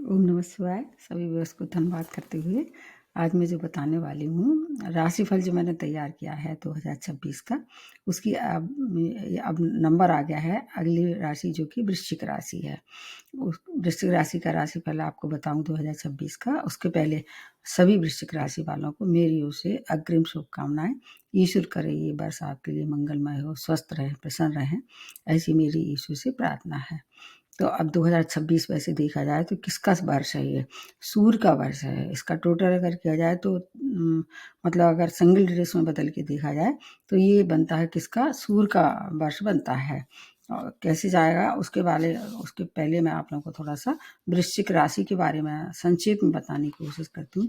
ओम नमः शिवाय। सभी व्यूअर्स को धन्यवाद करते हुए आज मैं जो बताने वाली हूँ राशिफल जो मैंने तैयार किया है 2026 का, उसकी अब नंबर आ गया है। अगली राशि जो कि वृश्चिक राशि है, उस वृश्चिक राशि का राशिफल आपको बताऊं 2026 का। उसके पहले सभी वृश्चिक राशि वालों को मेरी ओर से अग्रिम शुभकामनाएं। ईश्वर करे ये वर्ष आपके लिए मंगलमय हो, स्वस्थ रहे, प्रसन्न रहें, ऐसी मेरी ईश्वर से प्रार्थना है। तो अब 2026 वैसे देखा जाए तो किसका वर्ष है ये? सूर्य का वर्ष है। इसका टोटल अगर किया जाए तो मतलब अगर सिंगल डिजिट्स में बदल के देखा जाए तो ये बनता है किसका? सूर्य का वर्ष बनता है। और कैसे जाएगा उसके पहले मैं आप लोगों को थोड़ा सा वृश्चिक राशि के बारे में संक्षेप में बताने की कोशिश करती हूँ।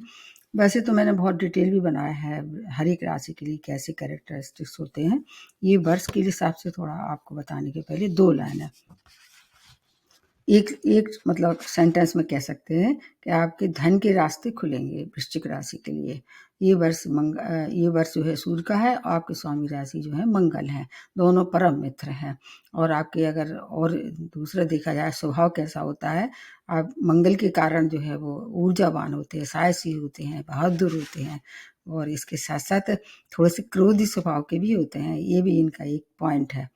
वैसे तो मैंने बहुत डिटेल भी बनाया है हर एक राशि के लिए कैसे कैरेक्टरिस्टिक्स होते हैं। ये वर्ष के हिसाब से थोड़ा आपको बताने के पहले 2 लाइन है। एक एक मतलब सेंटेंस में कह सकते हैं कि आपके धन के रास्ते खुलेंगे वृश्चिक राशि के लिए। ये वर्ष जो है सूर्य का है और आपके स्वामी राशि जो है मंगल है। दोनों परम मित्र हैं। और आपके अगर और दूसरा देखा जाए स्वभाव कैसा होता है, आप मंगल के कारण जो है वो ऊर्जावान होते हैं, साहसी होते हैं, बहादुर होते हैं। और इसके साथ साथ थोड़े से क्रोधी स्वभाव के भी होते हैं। ये भी इनका एक पॉइंट है।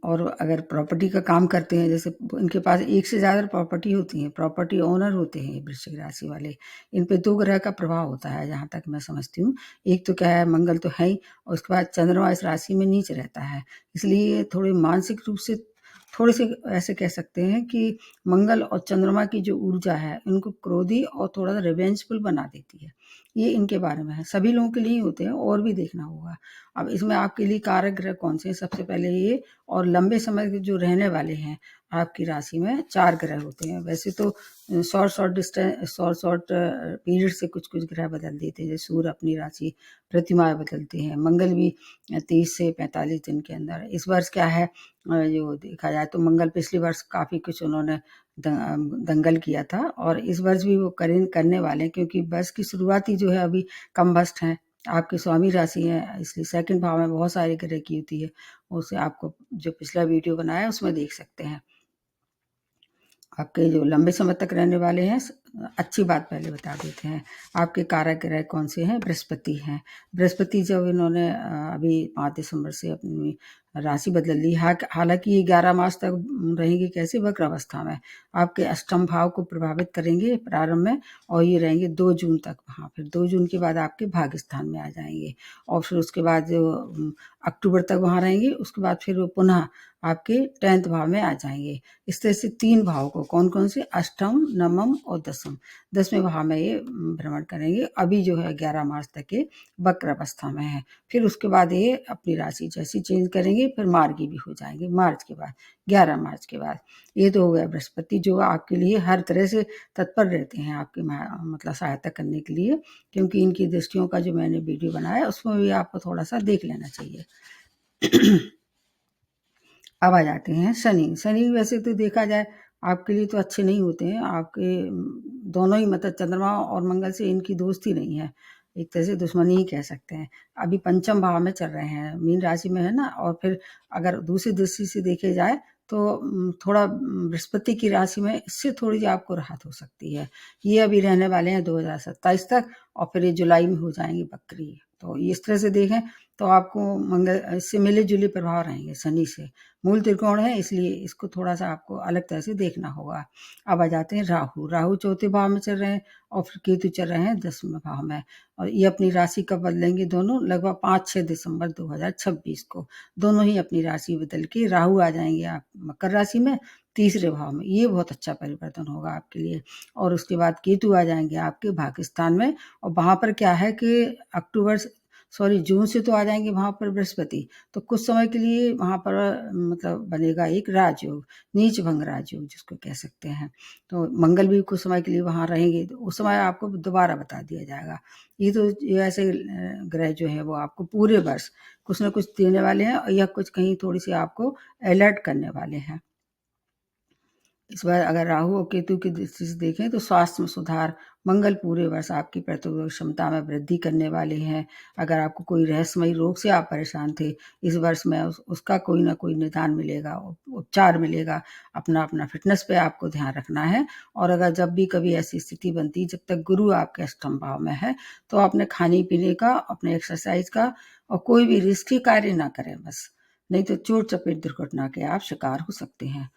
और अगर प्रॉपर्टी का काम करते हैं, जैसे इनके पास एक से ज़्यादा प्रॉपर्टी होती है, प्रॉपर्टी ओनर होते हैं वृश्चिक राशि वाले। इन पे 2 ग्रह का प्रभाव होता है जहाँ तक मैं समझती हूँ। एक तो क्या है, मंगल तो है ही, और उसके बाद चंद्रमा इस राशि में नीच रहता है। इसलिए थोड़े मानसिक रूप से थोड़े से ऐसे कह सकते हैं कि मंगल और चंद्रमा की जो ऊर्जा है इनको क्रोधी और थोड़ा सा रिवेंजफुल बना देती है। ये इनके बारे में है। सभी लोगों के लिए होते हैं और भी देखना होगा। अब इसमें आपके लिए कारक ग्रह कौन से हैं? सबसे पहले ये, और लंबे समय के जो रहने वाले हैं आपकी राशि में 4 ग्रह होते हैं। वैसे तो शॉर्ट पीरियड से कुछ कुछ ग्रह बदल देते हैं। जैसे सूर्य अपनी राशि प्रतिमाह बदलते हैं, मंगल भी 30 से 45 दिन के अंदर। इस वर्ष क्या है, जो देखा जाए तो मंगल पिछले वर्ष काफ़ी कुछ उन्होंने दंगल किया था, और इस वर्ष भी वो करने वाले हैं, क्योंकि वर्ष की शुरुआत ही जो है अभी कम्बस्ट है। आपकी स्वामी राशि है, इसलिए सेकंड भाव में बहुत सारे ग्रह की होती है। उसे आपको जो पिछला वीडियो बनाया है उसमें देख सकते हैं। आपके जो लंबे समय तक रहने वाले हैं, अच्छी बात पहले बता देते हैं। आपके कारक ग्रह कौन से हैं? बृहस्पति हैं। बृहस्पति जब इन्होंने अभी 5 दिसंबर से अपनी राशि बदल ली, हालांकि ये 11 मार्च तक रहेंगे कैसे? वक्र अवस्था में। आपके अष्टम भाव को प्रभावित करेंगे प्रारंभ में, और ये रहेंगे 2 जून तक वहाँ। फिर 2 जून के बाद आपके भाग्य स्थान में आ जाएंगे, और फिर उसके बाद जो अक्टूबर तक वहाँ रहेंगे। उसके बाद फिर वो पुनः आपके 10th भाव में आ जाएंगे। इस तरह से 3 भाव को, कौन कौन से? अष्टम, नवम और दसम। 10वें भाव में ये भ्रमण करेंगे। अभी जो है 11 मार्च तक ये वक्र अवस्था में है। फिर उसके बाद ये अपनी राशि जैसी चेंज करेंगे, फिर मार्गी भी हो जाएंगे मार्च के बाद, 11 मार्च के बाद। ये तो हो गया बृहस्पति, जो आपके लिए हर तरह से तत्पर रहते हैं आपकी मतलब सहायता करने के लिए, क्योंकि इनकी दृष्टियों का जो मैंने वीडियो बनाया उसमें भी आपको थोड़ा सा देख लेना चाहिए। अब आ जाते हैं शनि। शनि वैसे तो देखा जाए आपके लिए तो अच्छे नहीं होते हैं। आपके दोनों ही, मतलब चंद्रमा और मंगल से इनकी दोस्ती नहीं है, एक तरह से दुश्मनी ही कह सकते हैं। अभी पंचम भाव में चल रहे हैं, मीन राशि में है ना। और फिर अगर दूसरी दृष्टि से देखे जाए तो थोड़ा बृहस्पति की राशि में इससे थोड़ी सी आपको राहत हो सकती है। ये अभी रहने वाले हैं 2027 तक, और फिर ये जुलाई में हो जाएंगे बकरी। तो इस तरह से देखें तो आपको मंगल इससे मिले जुले प्रभाव रहेंगे शनि से। मूल त्रिकोण है, इसलिए इसको थोड़ा सा आपको अलग तरह से देखना होगा। अब आ जाते हैं राहु। राहु 4थे भाव में चल रहे हैं, और फिर केतु चल रहे हैं 10वें भाव में। और ये अपनी राशि कब बदलेंगे? दोनों लगभग 5-6 दिसंबर 2026 को दोनों ही अपनी राशि बदल के राहु आ जाएंगे आप मकर राशि में, तीसरे भाव में। ये बहुत अच्छा परिवर्तन होगा आपके लिए। और उसके बाद केतु आ जाएंगे आपके भाग्य स्थान में, और वहाँ पर क्या है कि जून से तो आ जाएंगे वहाँ पर बृहस्पति। तो कुछ समय के लिए वहाँ पर मतलब बनेगा एक राजयोग, नीच भंग राजयोग जिसको कह सकते हैं। तो मंगल भी कुछ समय के लिए वहाँ रहेंगे, तो उस समय आपको दोबारा बता दिया जाएगा। ये ऐसे ग्रह जो है वो आपको पूरे वर्ष कुछ ना कुछ देने वाले हैं, या कुछ कहीं थोड़ी सी आपको अलर्ट करने वाले हैं। इस बार अगर राहु और केतु की दृष्टि से देखें तो स्वास्थ्य में सुधार, मंगल पूरे वर्ष आपकी प्रतिरोधक क्षमता में वृद्धि करने वाले हैं। अगर आपको कोई रहस्यमयी रोग से आप परेशान थे, इस वर्ष में उसका कोई ना कोई निदान मिलेगा, उपचार मिलेगा। अपना फिटनेस पे आपको ध्यान रखना है। और अगर जब भी कभी ऐसी स्थिति बनती है, जब तक गुरु आपके अष्टम भाव में है, तो अपने खाने पीने का, अपने एक्सरसाइज का और कोई भी रिस्की कार्य ना करें बस, नहीं तो चोट चपेट दुर्घटना के आप शिकार हो सकते हैं।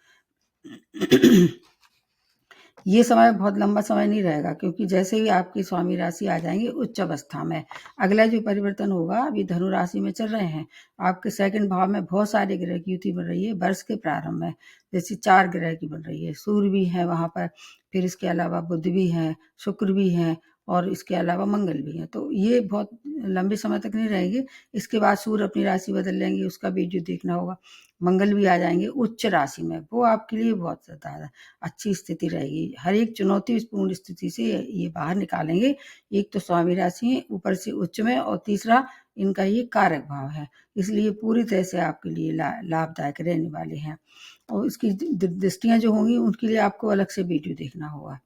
ये समय बहुत लंबा समय नहीं रहेगा, क्योंकि जैसे ही आपकी स्वामी राशि आ जाएंगे उच्च अवस्था में, अगला जो परिवर्तन होगा, अभी धनु राशि में चल रहे हैं, आपके सेकंड भाव में बहुत सारे ग्रह की युति बन रही है वर्ष के प्रारंभ में। जैसे 4 ग्रह की बन रही है, सूर्य भी है वहां पर, फिर इसके अलावा बुध भी है, शुक्र भी है, और इसके अलावा मंगल भी है। तो ये बहुत लंबे समय तक नहीं रहेंगे। इसके बाद सूर्य अपनी राशि बदल लेंगे, उसका भी जो देखना होगा। मंगल भी आ जाएंगे उच्च राशि में, वो आपके लिए बहुत ज्यादा अच्छी स्थिति रहेगी। हर एक चुनौतीपूर्ण स्थिति से ये बाहर निकालेंगे। एक तो स्वामी राशि है, ऊपर से उच्च में, और तीसरा इनका ये कारक भाव है, इसलिए पूरी तरह से आपके लिए लाभदायक रहने वाले हैं। और इसकी दृष्टियां जो होंगी उनके लिए आपको अलग से वीडियो देखना होगा।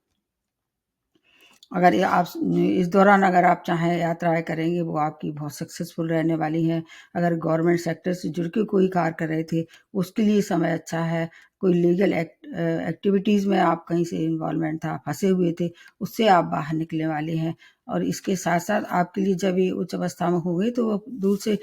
अगर आप इस दौरान अगर आप चाहें यात्राएं करेंगे, वो आपकी बहुत सक्सेसफुल रहने वाली हैं। अगर गवर्नमेंट सेक्टर से जुड़ के कोई कार्य कर रहे थे, उसके लिए समय अच्छा है। कोई लीगल एक्टिविटीज़ में आप कहीं से इन्वॉल्वमेंट था, फंसे हुए थे, उससे आप बाहर निकलने वाले हैं। और इसके साथ साथ आपके लिए जब ये उच्च अवस्था में हो गई, तो वो दूर से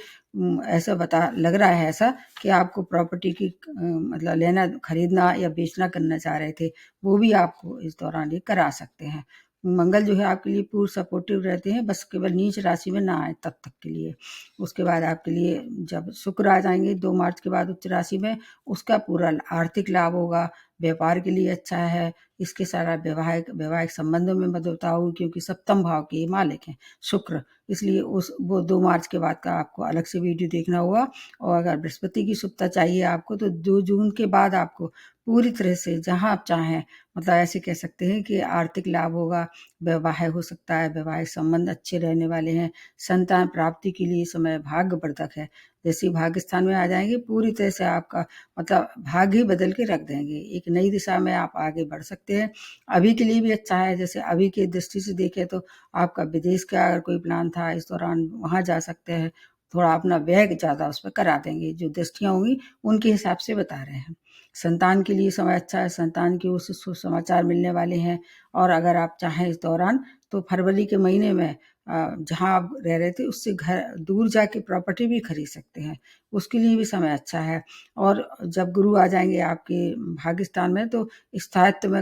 ऐसा लग रहा है ऐसा कि आपको प्रॉपर्टी की मतलब लेना, खरीदना या बेचना करना चाह रहे थे, वो भी आपको इस दौरान ये करा सकते हैं। मंगल जो है आपके लिए पूर्ण सपोर्टिव रहते हैं, बस केवल नीच राशि में ना आए तब तक के लिए। उसके बाद आपके लिए जब शुक्र आ जाएंगे 2 मार्च के बाद उच्च राशि में, उसका पूरा आर्थिक लाभ होगा, व्यापार के लिए अच्छा है। इसके सारा वैवाहिक संबंधों में मददता होगी, क्योंकि सप्तम भाव के मालिक हैं शुक्र, इसलिए वो 2 मार्च के बाद का आपको अलग से वीडियो देखना होगा। और अगर बृहस्पति की शुभता चाहिए आपको, तो 2 जून के बाद आपको पूरी तरह से जहां आप चाहें, मतलब ऐसे कह सकते हैं कि आर्थिक लाभ होगा, वैवाहिक हो सकता है, वैवाहिक संबंध अच्छे रहने वाले हैं। संतान प्राप्ति के लिए समय भाग्यवर्धक है। जैसे ही भाग्य स्थान में आ जाएंगे, पूरी तरह से आपका मतलब भाग्य ही बदल के रख देंगे, एक नई दिशा में आप आगे बढ़ सकते हैं। अभी के लिए भी अच्छा है, जैसे अभी की दृष्टि से देखें तो आपका विदेश का अगर कोई प्लान था, इस दौरान वहां जा सकते हैं। थोड़ा अपना व्यय ज्यादा उस पर करा देंगे, जो दृष्टियां होंगी उनके हिसाब से बता रहे हैं। संतान के लिए समय अच्छा है, संतान की ओर से सुसमाचार मिलने वाले हैं। और अगर आप चाहें इस दौरान, तो फरवरी के महीने में जहां आप रह रहे थे उससे घर दूर जाके प्रॉपर्टी भी खरीद सकते हैं, उसके लिए भी समय अच्छा है। और जब गुरु आ जाएंगे आपके भाग्य स्थान में, तो स्थायित्व में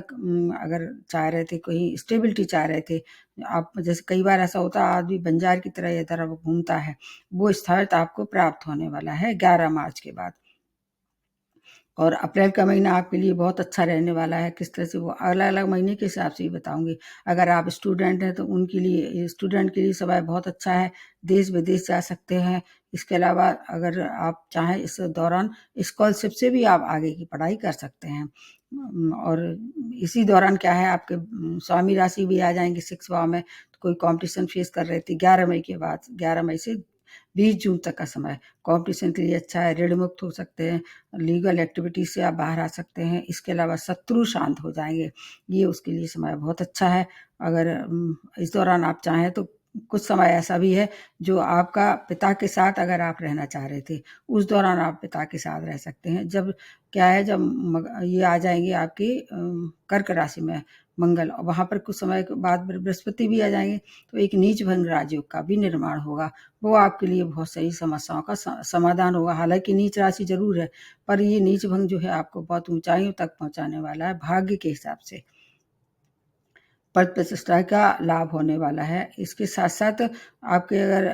अगर चाह रहे थे, कोई स्टेबिलिटी चाह रहे थे आप, जैसे कई बार ऐसा होता है आदमी बंजार की तरह इधर घूमता है, वो स्थायित्व आपको प्राप्त होने वाला है 11 मार्च के बाद। और अप्रैल का महीना आपके लिए बहुत अच्छा रहने वाला है। किस तरह से, वो अलग अलग महीने के हिसाब से ही बताऊंगी। अगर आप स्टूडेंट हैं तो उनके लिए, स्टूडेंट के लिए समय बहुत अच्छा है, देश विदेश जा सकते हैं। इसके अलावा अगर आप चाहें, इस दौरान स्कॉलरशिप से भी आप आगे की पढ़ाई कर सकते हैं। और इसी दौरान क्या है, आपके स्वामी राशि भी आ जाएंगे 6 भाव में। तो कोई कंपटीशन फेस कर रहे थे, 11 मई के बाद, 11 मई से 20 जून तक का समय कंपटीशन के लिए अच्छा है। ऋण मुक्त हो सकते हैं, लीगल एक्टिविटी से आप बाहर आ सकते हैं। इसके अलावा शत्रु शांत हो जाएंगे, ये उसके लिए समय बहुत अच्छा है। अगर इस दौरान आप चाहें तो कुछ समय ऐसा भी है जो आपका पिता के साथ अगर आप रहना चाह रहे थे, उस दौरान आप पिता के साथ रह सकते हैं। जब क्या है, जब ये आ जाएंगे आपकी कर्क राशि में मंगल, और वहां पर कुछ समय के बाद बृहस्पति भी आ जाएंगे, तो एक नीच भंग राजयोग का भी निर्माण होगा। वो आपके लिए बहुत सही समस्याओं का समाधान होगा। हालांकि नीच राशि जरूर है, पर ये नीच भंग जो है आपको बहुत ऊंचाइयों तक पहुंचाने वाला है भाग्य के हिसाब से। पद प्रतिष्ठा का लाभ होने वाला है। इसके साथ साथ आपके अगर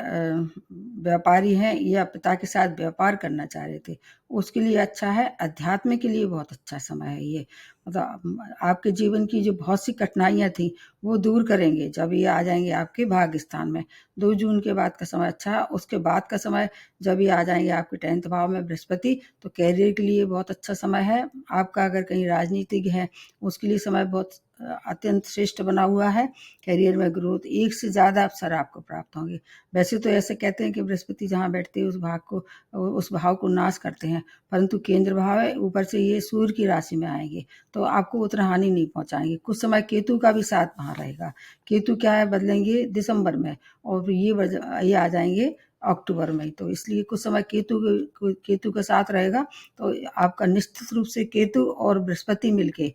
व्यापारी हैं या पिता के साथ व्यापार करना चाह रहे थे, उसके लिए अच्छा है। अध्यात्म के लिए बहुत अच्छा समय है ये, मतलब आपके जीवन की जो बहुत सी कठिनाइयां थी वो दूर करेंगे जब ये आ जाएंगे आपके भाग्य स्थान में। 2 जून के बाद का समय अच्छा है। उसके बाद का समय जब ये आ जाएंगे आपके 10th भाव में बृहस्पति, तो कैरियर के लिए बहुत अच्छा समय है। आपका अगर कहीं राजनीतिज्ञ है, उसके लिए समय बहुत अत्यंत श्रेष्ठ बना हुआ है। करियर में ग्रोथ, एक से ज़्यादा अवसर आपको प्राप्त होंगे। वैसे तो ऐसे कहते हैं कि बृहस्पति जहाँ बैठते हैं उस भाव को नाश करते हैं, परंतु केंद्र भाव है, ऊपर से ये सूर्य की राशि में आएंगे तो आपको उतना हानि नहीं पहुंचाएंगे। कुछ समय केतु का भी साथ वहाँ रहेगा। केतु क्या है, बदलेंगे दिसंबर में और ये आ जाएंगे अक्टूबर में। तो इसलिए कुछ समय केतु के साथ रहेगा तो आपका निश्चित रूप से केतु और बृहस्पति मिलके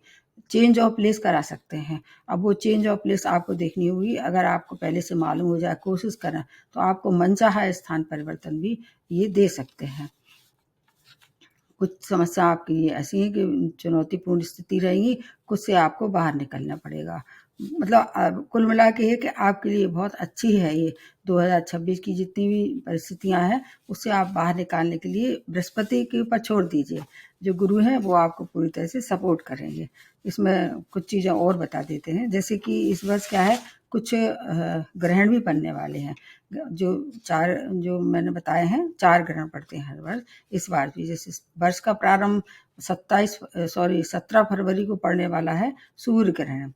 चेंज ऑफ प्लेस करा सकते हैं। अब वो चेंज ऑफ प्लेस आपको देखनी होगी। अगर आपको पहले से मालूम हो जाए, कोशिश करें तो आपको मनचाहा स्थान परिवर्तन भी ये दे सकते हैं। कुछ समस्या आपके लिए ऐसी है कि चुनौतीपूर्ण स्थिति रहेगी, कुछ से आपको बाहर निकलना पड़ेगा। मतलब कुल मिला के है कि आपके लिए बहुत अच्छी है ये 2026 की जितनी भी परिस्थितियां हैं, उससे आप बाहर निकालने के लिए बृहस्पति के ऊपर छोड़ दीजिए। जो गुरु हैं वो आपको पूरी तरह से सपोर्ट करेंगे। इसमें कुछ चीज़ें और बता देते हैं, जैसे कि इस वर्ष क्या है, कुछ ग्रहण भी पड़ने वाले हैं। जो मैंने बताए हैं 4 ग्रहण पड़ते हैं हर वर्ष। इस बार भी जैसे वर्ष का प्रारंभ 17 फरवरी को पड़ने वाला है सूर्य ग्रहण।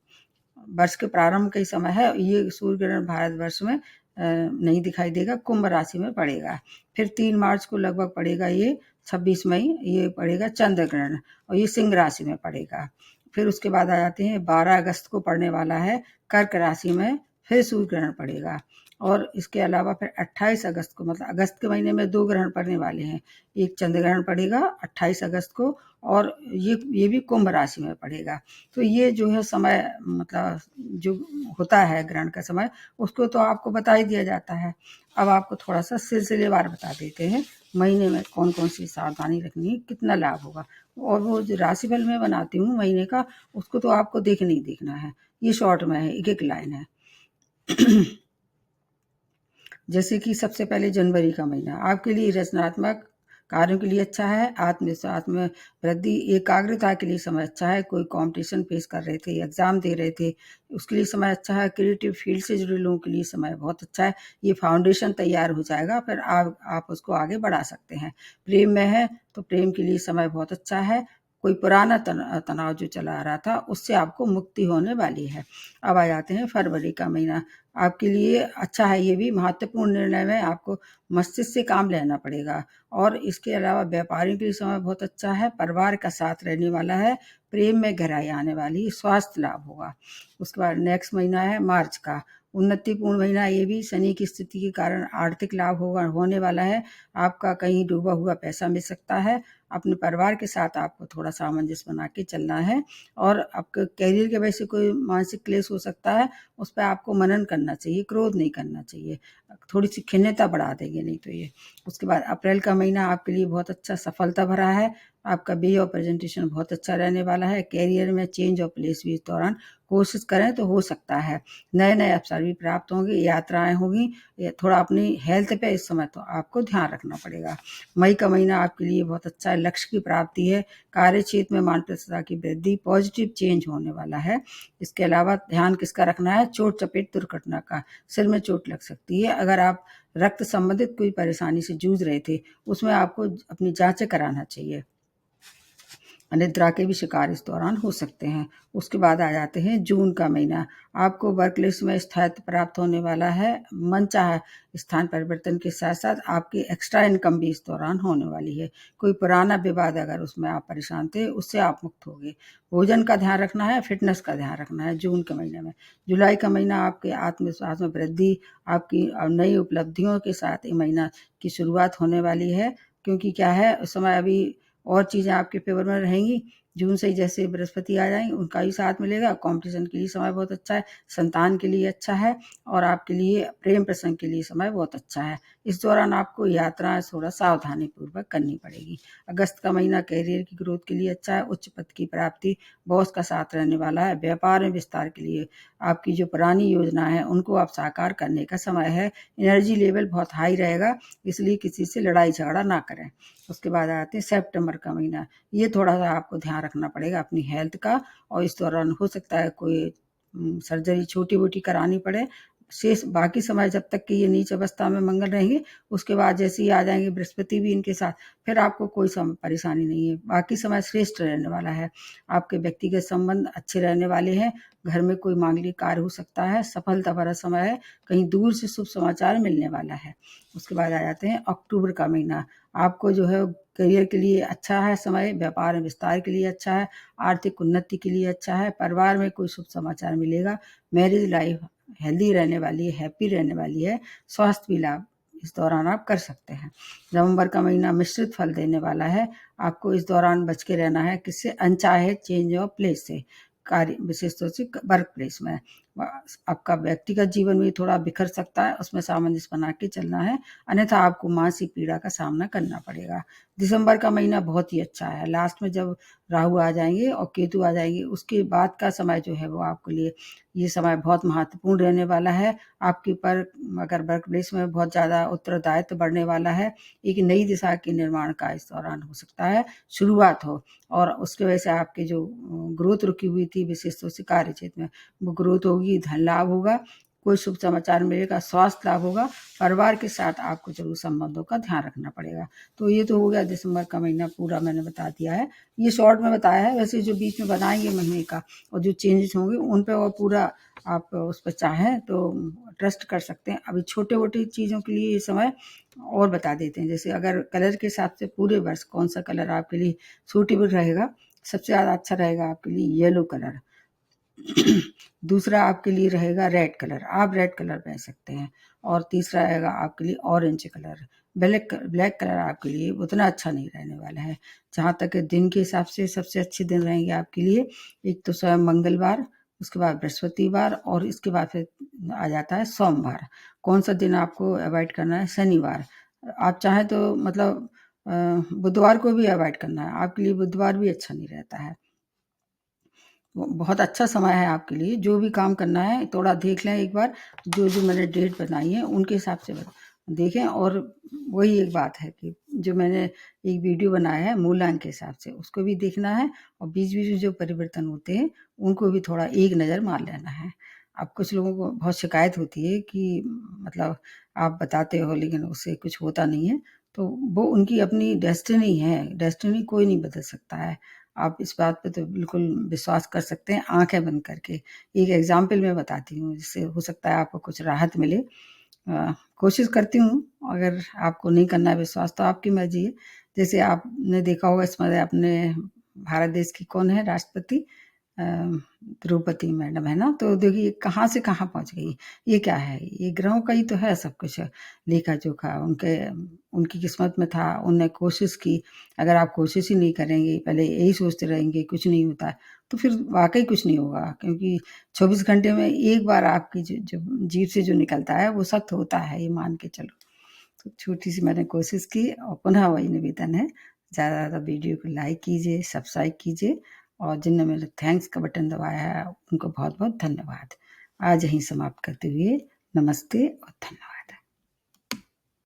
वर्ष के प्रारंभ का ही समय है। ये सूर्य ग्रहण भारतवर्ष में नहीं दिखाई देगा, कुंभ राशि में पड़ेगा। फिर 3 मार्च को लगभग पड़ेगा ये 26 मई ये पड़ेगा चंद्र ग्रहण और ये सिंह राशि में पड़ेगा। फिर उसके बाद आ जाते हैं 12 अगस्त को पड़ने वाला है कर्क राशि में, फिर सूर्य ग्रहण पड़ेगा। और इसके अलावा फिर 28 अगस्त को, मतलब अगस्त के महीने में 2 ग्रहण पड़ने वाले हैं। एक चंद्र ग्रहण पड़ेगा 28 अगस्त को और ये भी कुंभ राशि में पड़ेगा। तो ये जो है समय, मतलब जो होता है ग्रहण का समय, उसको तो आपको बता ही दिया जाता है। अब आपको थोड़ा सा सिलसिलेवार बता देते हैं महीने में कौन कौन सी सावधानी रखनी है, कितना लाभ होगा। और वो जो राशिफल मैं बनाती हूँ महीने का, उसको तो आपको देखना ही देखना है। ये शॉर्ट में है, एक एक लाइन है। जैसे कि सबसे पहले जनवरी का महीना आपके लिए रचनात्मक कार्यों के लिए अच्छा है। आत्मविश्वास में वृद्धि, एकाग्रता के लिए समय अच्छा है। कोई कंपटीशन फेस कर रहे थे, एग्जाम दे रहे थे, उसके लिए समय अच्छा है। क्रिएटिव फील्ड से जुड़े लोगों के लिए समय बहुत अच्छा है। ये फाउंडेशन तैयार हो जाएगा, फिर आप उसको आगे बढ़ा सकते हैं। प्रेम में है तो प्रेम के लिए समय बहुत अच्छा है। कोई पुराना तनाव जो चला आ रहा था उससे आपको मुक्ति होने वाली है। अब आ जाते हैं फरवरी का महीना। आपके लिए अच्छा है। ये भी महत्वपूर्ण निर्णय में आपको मस्तिष्क से काम लेना पड़ेगा। और इसके अलावा व्यापारियों के लिए समय बहुत अच्छा है। परिवार का साथ रहने वाला है। प्रेम में गहराई आने वाली, स्वास्थ्य लाभ होगा। उसके बाद नेक्स्ट महीना है मार्च का, उन्नतिपूर्ण महीना। ये भी शनि की स्थिति के कारण आर्थिक लाभ होने वाला है। आपका कहीं डूबा हुआ पैसा मिल सकता है। अपने परिवार के साथ आपको थोड़ा सामंजस्य बना के चलना है। और आपके कैरियर के वजह से कोई मानसिक क्लेश हो सकता है, उस पर आपको मनन करना चाहिए, क्रोध नहीं करना चाहिए। थोड़ी सी खिन्नता बढ़ा देंगे नहीं तो ये। उसके बाद अप्रैल का महीना आपके लिए बहुत अच्छा सफलता भरा है। आपका वे ऑफ प्रेजेंटेशन बहुत अच्छा रहने वाला है। कैरियर में चेंज ऑफ प्लेस भी इस दौरान कोशिश करें तो हो सकता है। नए नए अवसर भी प्राप्त होंगे, यात्राएं होंगी। थोड़ा अपनी हेल्थ पे इस समय तो आपको ध्यान रखना पड़ेगा। मई का महीना आपके लिए बहुत अच्छा है। लक्ष्य की प्राप्ति है। कार्य क्षेत्र में मान प्रतिष्ठा की वृद्धि, पॉजिटिव चेंज होने वाला है। इसके अलावा ध्यान किसका रखना है, चोट चपेट दुर्घटना का। सिर में चोट लग सकती है। अगर आप रक्त संबंधित कोई परेशानी से जूझ रहे थे, उसमें आपको अपनी जांचें कराना चाहिए। अनिद्रा के भी शिकार इस दौरान हो सकते हैं। उसके बाद आ जाते हैं जून का महीना। आपको वर्क लिस्ट में स्थायित्व प्राप्त होने वाला है। मनचाहा स्थान परिवर्तन के साथ साथ आपकी एक्स्ट्रा इनकम भी इस दौरान होने वाली है। कोई पुराना विवाद अगर उसमें आप परेशान थे, उससे आप मुक्त होंगे। भोजन का ध्यान रखना है, फिटनेस का ध्यान रखना है जून के महीने में। जुलाई का महीना आपके आत्मविश्वास में वृद्धि, आपकी नई उपलब्धियों के साथ ये महीना की शुरुआत होने वाली है। क्योंकि क्या है, उस समय अभी और चीज़ें आपके फेवर में रहेंगी। जून से ही जैसे बृहस्पति आ जाएंगे, उनका ही साथ मिलेगा। कंपटीशन के लिए समय बहुत अच्छा है। संतान के लिए अच्छा है। और आपके लिए प्रेम प्रसंग के लिए समय बहुत अच्छा है। इस दौरान आपको यात्राएं थोड़ा सावधानी पूर्वक करनी पड़ेगी। अगस्त का महीना कैरियर की ग्रोथ के लिए अच्छा है। उच्च पद की प्राप्ति, बॉस का साथ रहने वाला है। व्यापार में विस्तार के लिए आपकी जो पुरानी योजना है उनको आप साकार करने का समय है। एनर्जी लेवल बहुत हाई रहेगा, इसलिए किसी से लड़ाई झगड़ा ना करें। उसके बाद आते हैं सितंबर का महीना। ये थोड़ा सा आपको ध्यान रखना पड़ेगा अपनी हेल्थ का। और इस दौरान हो सकता है कोई सर्जरी छोटी मोटी करानी पड़े। शेष बाकी समय जब तक कि ये नीच अवस्था में मंगल रहेंगे, उसके बाद जैसे ही आ जाएंगे बृहस्पति भी इनके साथ, फिर आपको कोई परेशानी नहीं है। बाकी समय श्रेष्ठ रहने वाला है। आपके व्यक्तिगत संबंध अच्छे रहने वाले हैं। घर में कोई मांगलिक कार्य हो सकता है। सफलता भरा समय है। कहीं दूर से शुभ समाचार मिलने वाला है। उसके बाद आ जाते हैं अक्टूबर का महीना। आपको जो है करियर के लिए अच्छा है समय, व्यापार में विस्तार के लिए अच्छा है, आर्थिक उन्नति के लिए अच्छा है, परिवार में कोई शुभ समाचार मिलेगा, मैरिज लाइफ हेल्दी रहने वाली है, हैप्पी रहने वाली है, स्वास्थ्य भी लाभ इस दौरान आप कर सकते हैं। नवंबर का महीना मिश्रित फल देने वाला है। आपको इस दौरान बच के रहना है किससे, अनचाहे चेंज ऑफ प्लेस से, कार्य विशेष तौर से वर्क प्लेस में। आपका व्यक्तिगत जीवन भी थोड़ा बिखर सकता है, उसमें सामंजस्य बना के चलना है, अन्यथा आपको मानसिक पीड़ा का सामना करना पड़ेगा। दिसंबर का महीना बहुत ही अच्छा है। लास्ट में जब राहु आ जाएंगे और केतु आ जाएंगे, उसके बाद का समय जो है वो आपके लिए ये समय बहुत महत्वपूर्ण रहने वाला है। आपके ऊपर अगर वर्क प्लेस में बहुत ज़्यादा उत्तरदायित्व बढ़ने वाला है, एक नई दिशा के निर्माण का इस दौरान हो सकता है शुरुआत हो, और उसकी वजह से आपकी जो ग्रोथ रुकी हुई थी विशेष तौर से कार्य क्षेत्र में, वो ग्रोथ होगी, धन लाभ होगा, कोई शुभ समाचार मिलेगा, स्वास्थ्य लाभ होगा। परिवार के साथ आपको जरूर संबंधों का ध्यान रखना पड़ेगा। तो ये तो हो गया दिसंबर का महीना पूरा मैंने बता दिया है। ये शॉर्ट में बताया है, वैसे जो बीच में बनाएंगे महीने का और जो चेंजेस होंगे उन पे और पूरा आप उस पर चाहें तो ट्रस्ट कर सकते हैं। अभी छोटे मोटे चीज़ों के लिए ये समय और बता देते हैं। जैसे अगर कलर के हिसाब से पूरे वर्ष कौन सा कलर आपके लिए सूटेबल रहेगा, सबसे ज़्यादा अच्छा रहेगा आपके लिए येलो कलर। दूसरा आपके लिए रहेगा रेड कलर, आप रेड कलर पहन सकते हैं। और तीसरा रहेगा आपके लिए ऑरेंज कलर। ब्लैक कलर आपके लिए उतना अच्छा नहीं रहने वाला है। जहाँ तक दिन के हिसाब से सबसे अच्छे दिन रहेंगे आपके लिए, एक तो स्वयं मंगलवार, उसके बाद बृहस्पतिवार, और इसके बाद फिर आ जाता है सोमवार। कौन सा दिन आपको अवॉइड करना है, शनिवार। आप चाहें तो मतलब बुधवार को भी अवॉइड करना है, आपके लिए बुधवार भी अच्छा नहीं रहता है। बहुत अच्छा समय है आपके लिए। जो भी काम करना है थोड़ा देख लें एक बार, जो जो मैंने डेट बनाई है उनके हिसाब से देखें। और वही एक बात है कि जो मैंने एक वीडियो बनाया है मूलांक के हिसाब से, उसको भी देखना है, और बीच बीच में जो परिवर्तन होते हैं उनको भी थोड़ा एक नज़र मार लेना है। अब कुछ लोगों को बहुत शिकायत होती है कि मतलब आप बताते हो लेकिन उससे कुछ होता नहीं है, तो वो उनकी अपनी डेस्टिनी है। डेस्टिनी कोई नहीं बदल सकता है। आप इस बात पे तो बिल्कुल विश्वास कर सकते हैं आंखें बंद करके। एक एग्जाम्पल मैं बताती हूँ, जिससे हो सकता है आपको कुछ राहत मिले। कोशिश करती हूँ, अगर आपको नहीं करना है विश्वास तो आपकी मर्जी है। जैसे आपने देखा होगा इस समय अपने भारत देश की कौन है राष्ट्रपति, द्रौपदी मैडम है ना। तो देखिए कहाँ से कहाँ पहुँच गई। ये क्या है, ये ग्रहों का ही तो है सब कुछ लेखा जोखा। उनकी किस्मत में था, उनने कोशिश की। अगर आप कोशिश ही नहीं करेंगे, पहले यही सोचते रहेंगे कुछ नहीं होता है, तो फिर वाकई कुछ नहीं होगा। क्योंकि 24 घंटे में एक बार आपकी जो जीभ से जो निकलता है वो सत्य होता है, ये मान के चलो। तो छोटी सी मैंने कोशिश की, और पुनः वही निवेदन है, ज़्यादा ज़्यादा वीडियो को लाइक कीजिए, सब्सक्राइब कीजिए, और जिनने मेरे थैंक्स का बटन दबाया है उनको बहुत बहुत धन्यवाद। आज यहीं समाप्त करते हुए नमस्ते और धन्यवाद।